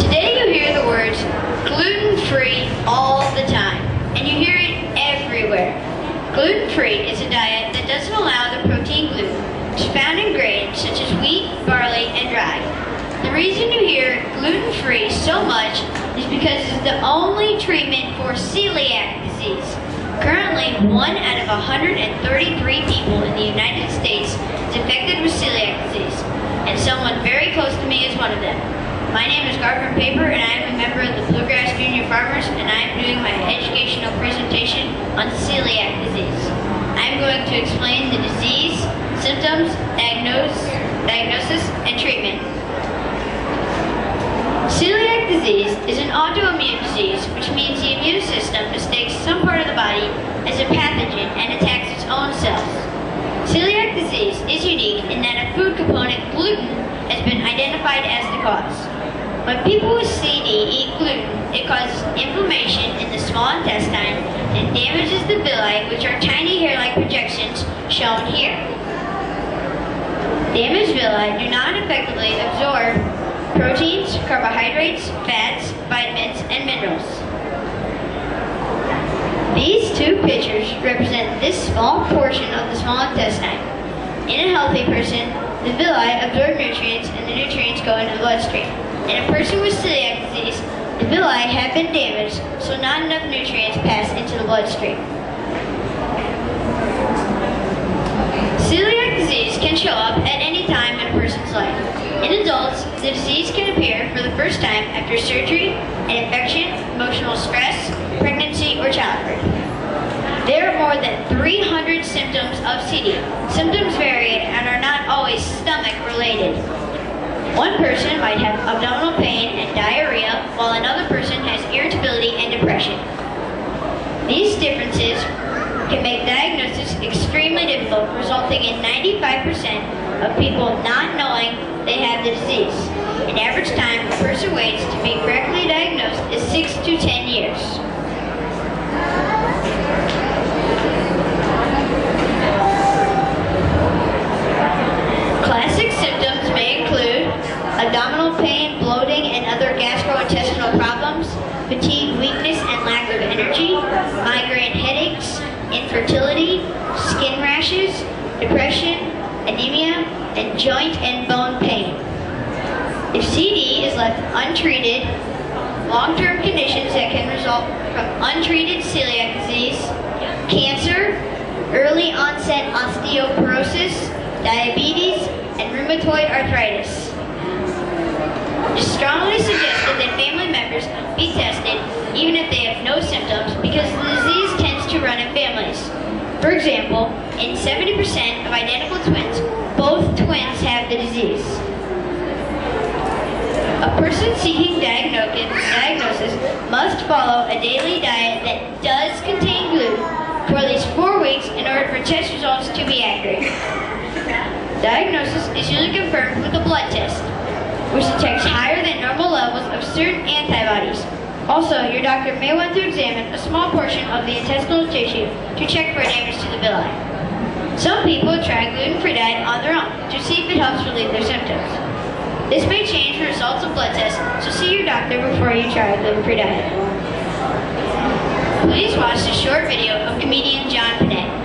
Today you hear the words gluten-free all the time, and you hear it everywhere. Gluten-free is a diet that doesn't allow the protein gluten, which is found in grains such as wheat, barley, and rye. The reason you hear gluten-free so much is because it's the only treatment for celiac disease. Currently, 1 out of 133 people in the United States is infected with celiac disease, and someone very close to me is one of them. My name is Garvin and I am a member of the Bluegrass Junior Farmers, and I am doing my educational presentation on celiac disease. I am going to explain the disease, symptoms, diagnosis, and treatment. Celiac disease is an autoimmune disease, which means the immune system mistakes some part of the body as a pathogen and attacks its own cells. Celiac disease is unique in that a food component, gluten, has been identified as the cause. When people with CD eat gluten, it causes inflammation in the small intestine and damages the villi, which are tiny hair-like projections shown here. Damaged villi do not effectively absorb proteins, carbohydrates, fats, vitamins, and minerals. These two pictures represent this small portion of the small intestine. In a healthy person, the villi absorb nutrients and the nutrients go into the bloodstream. In a person with celiac disease, the villi have been damaged, so not enough nutrients pass into the bloodstream. Celiac disease can show up at any time in a person's life. In adults, the disease can appear for the first time after surgery, an infection, emotional stress, pregnancy, or childbirth. There are more than 300 symptoms of CD. Symptoms vary and are not always stomach-related. One person might have abdominal pain and diarrhea, while another person has irritability and depression. These differences can make diagnosis extremely difficult, resulting in 95% of people not knowing they have the disease. An average time a person waits to be correctly diagnosed is 6 to 10 years. Classic symptoms may include abdominal pain, bloating, and other gastrointestinal problems, fatigue, weakness, and lack of energy, migraine headaches, infertility, skin rashes, depression, anemia, and joint and bone pain. If CD is left untreated, long-term conditions that can result from untreated celiac disease, cancer, early onset osteoporosis, diabetes, and rheumatoid arthritis. It is strongly suggested that family members be tested even if they have no symptoms because the disease tends to run in families. For example, in 70% of identical twins, both twins have the disease. A person seeking diagnosis must follow a daily diet that does contain gluten for at least 4 weeks in order for test results to be accurate. Diagnosis is usually confirmed with a blood test, which detects higher than normal levels of certain antibodies. Also, your doctor may want to examine a small portion of the intestinal tissue to check for damage to the villi. Some people try a gluten-free diet on their own to see if it helps relieve their symptoms. This may change the results of blood tests, so see your doctor before you try a gluten-free diet. Please watch this short video of comedian John Panette.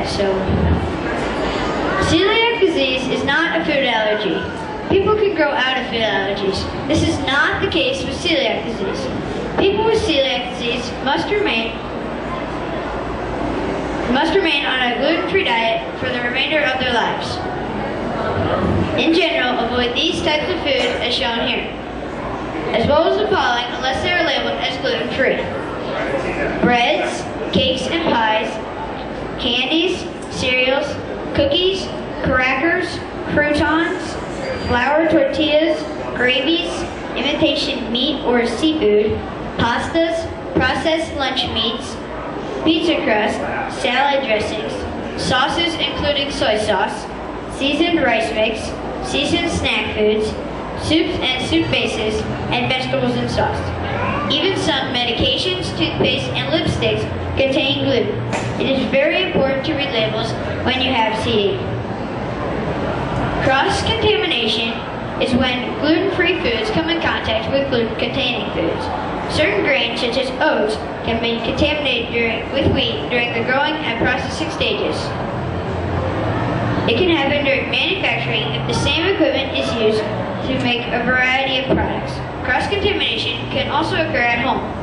So, celiac disease is not a food allergy. People can grow out of food allergies. This is not the case with celiac disease. People with celiac disease must remain on a gluten-free diet for the remainder of their lives. In general, avoid these types of foods as shown here, as well as the following unless they are labeled as gluten-free: breads, cakes and pies, candies, cereals, cookies, crackers, croutons, flour tortillas, gravies, imitation meat or seafood, pastas, processed lunch meats, pizza crust, salad dressings, sauces including soy sauce, seasoned rice mix, seasoned snack foods, soups and soup bases, and vegetables and sauce. Even some medications, toothpaste, and lipsticks contain gluten. It is very important to read labels when you have CD. Cross-contamination is when gluten-free foods come in contact with gluten-containing foods. Certain grains, such as oats, can be contaminated with wheat during the growing and processing stages. It can happen during manufacturing if the same equipment is used to make a variety of products. Cross-contamination can also occur at home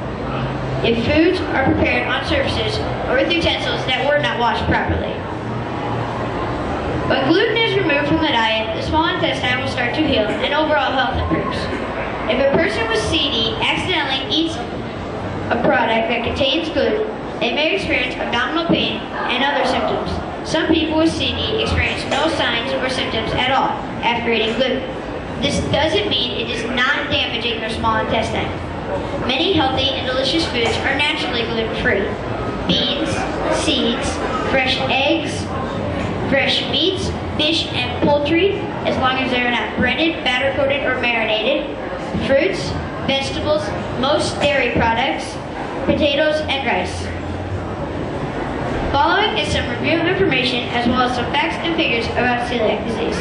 if foods are prepared on surfaces or with utensils that were not washed properly. When gluten is removed from the diet, the small intestine will start to heal and overall health improves. If a person with CD accidentally eats a product that contains gluten, they may experience abdominal pain and other symptoms. Some people with CD experience no signs or symptoms at all after eating gluten. This doesn't mean it is not damaging their small intestine. Many healthy and delicious foods are naturally gluten-free. Beans, seeds, fresh eggs, fresh meats, fish, and poultry, as long as they are not breaded, batter-coated, or marinated, fruits, vegetables, most dairy products, potatoes, and rice. Following is some review of information as well as some facts and figures about celiac disease.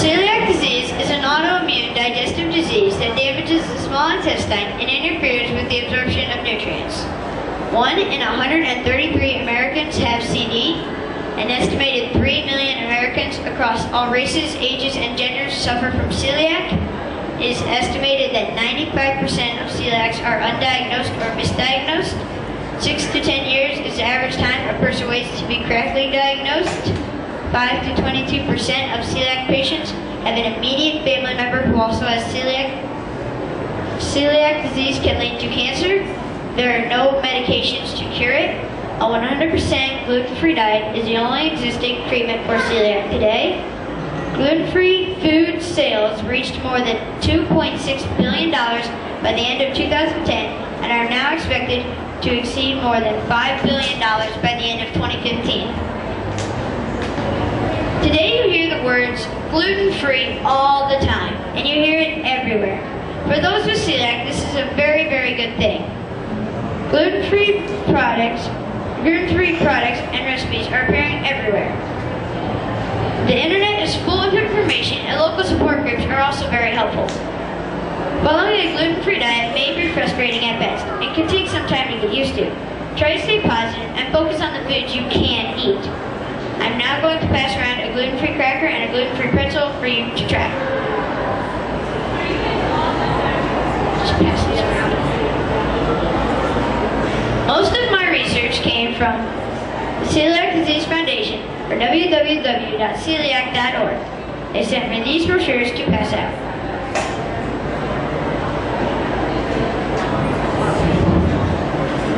Celiac disease is an autoimmune digestive disease that damages the small intestine and interferes with the absorption of nutrients. 1 in 133 Americans have CD. An estimated 3 million Americans across all races, ages, and genders suffer from celiac. It is estimated that 95% of celiacs are undiagnosed or misdiagnosed. 6 to 10 years is the average time a person waits to be correctly diagnosed. 5 to 22% of celiac patients have an immediate family member who also has celiac. Celiac disease can lead to cancer. There are no medications to cure it. A 100% gluten-free diet is the only existing treatment for celiac today. Gluten-free food sales reached more than $2.6 billion by the end of 2010 and are now expected to exceed more than $5 billion by the end of 2015. Today you hear the words gluten-free all the time, and you hear it everywhere. For those with celiac, this is a very, very good thing. Gluten-free products and recipes are appearing everywhere. The internet is full of information, and local support groups are also very helpful. Following a gluten-free diet may be frustrating at best. It can take some time to get used to. Try to stay positive and focus on the foods you can eat. I'm now going to pass around a gluten-free cracker and a gluten-free pretzel for you to try. Just pass these around. Most of my research came from the Celiac Disease Foundation, or www.celiac.org. They sent me these brochures to pass out.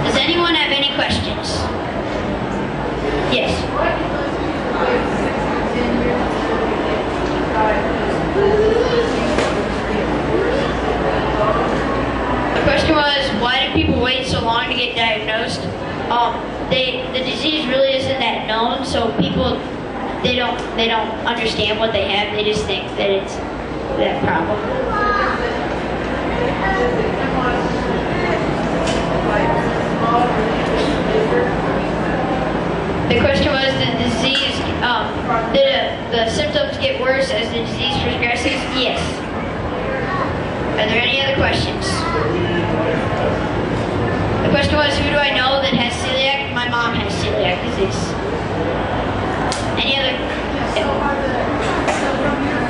Does anyone have any questions? Yes. The question was, why do people wait so long to get diagnosed? The disease really isn't that known, so people they don't understand what they have. They just think that it's that problem. The question was, did the symptoms get worse as the disease progresses? Yes. Are there any other questions? The question was, who do I know that has celiac? My mom has celiac disease. Any other? So from your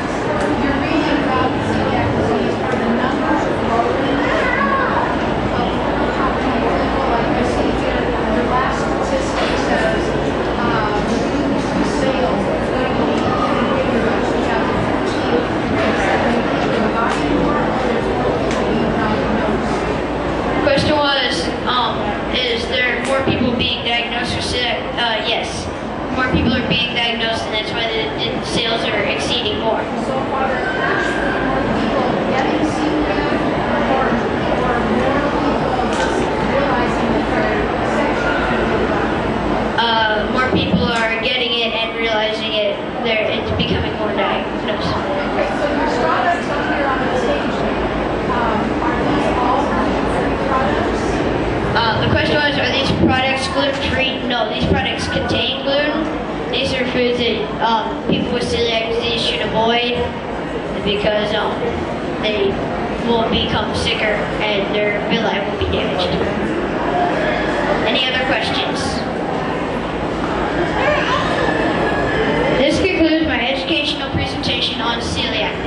reading about celiac disease, are the numbers growing of how many people, like I see here, the last statistic says sales are going to be bigger by 2014. Is the body more or there's more people being diagnosed? The question was, is there more people being diagnosed with celiac? Yes. More people are being diagnosed, and that's why the sales are exceeding more. So are there actually more people getting celiac or more people just realizing that they're sick? More people are getting it and realizing it. It's becoming more diagnosed. Okay, so your products up here on the stage, are these all gluten-free products? The question was, are these products gluten-free? No, these products contain gluten. These are foods that people with celiac disease should avoid because they will become sicker and their villi will be damaged. Any other questions? This concludes my educational presentation on celiac.